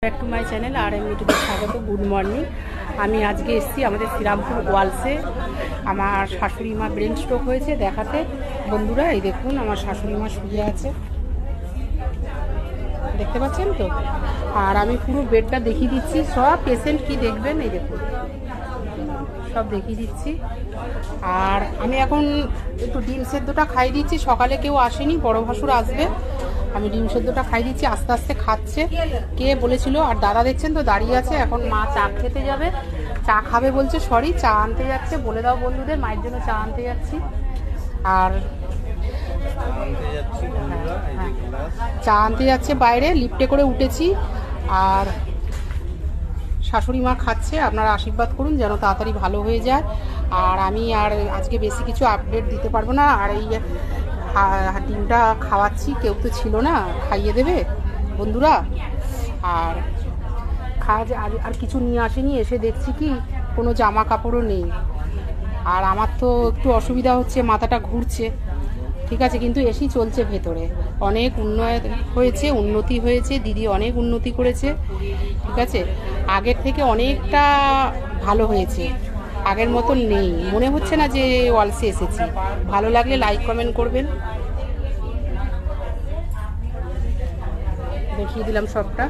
Back to my channel R M ইউটিউবে স্বাগত। Good morning. আমি আজকে এসেছি আমাদের শ্রীরামপুর ওয়ালসে। আমার শাশুড়ি মা ব্রেন স্ট্রোক হয়েছে দেখাতে। বন্ধুরা এই দেখুন আমার শাশুড়ি মা শুয়ে আছে, দেখতে পাচ্ছেন তো। আর আমি পুরো বেডটা দেখিয়ে দিচ্ছি, সব পেশেন্ট কি দেখবেন এই দেখুন সব দেখিয়ে দিচ্ছি। আর আমি এখন একটু ডিম সেদ্ধটা খাই দিচ্ছি, সকালে কেউ আসেনি, বড় ভাসুর আসবে। আমি ডিম সেদ্ধটা খাই দিচ্ছি, আস্তে আস্তে খাচ্ছে। কে বলেছিল? আর দাদা দেখছেন তো দাঁড়িয়ে আছে, এখন মা চা খেতে যাবে, চা খাবে বলছে, সরি চা আনতে যাচ্ছে। বলে দাও বন্ধুদের মায়ের জন্য চা আনতে যাচ্ছি। আর চা আনতে যাচ্ছে বাইরে, লিফটে করে উঠেছি। আর শাশুড়ি মা খাচ্ছে, আপনারা আশীর্বাদ করুন যেন তাড়াতাড়ি ভালো হয়ে যায়। আর আমি আর আজকে বেশি কিছু আপডেট দিতে পারবো না। আর এই ডিমটা খাওয়াচ্ছি, কেউ তো ছিল না খাইয়ে দেবে বন্ধুরা। আর আর কিছু নিয়ে আসেনি, এসে দেখছি কি কোনো জামা কাপড়ও নেই। আর আমার তো একটু অসুবিধা হচ্ছে, মাথাটা ঘুরছে, ঠিক আছে, কিন্তু এসেই চলছে ভেতরে। অনেক উন্নতি হয়েছে, দিদি অনেক উন্নতি করেছে, ঠিক আছে, আগের থেকে অনেকটা ভালো হয়েছে, আগের মতন নেই। মনে হচ্ছে না যে ওয়ালসে এসেছি। ভালো লাগলে লাইক কমেন্ট করবেন। দেখিয়ে দিলাম সবটা।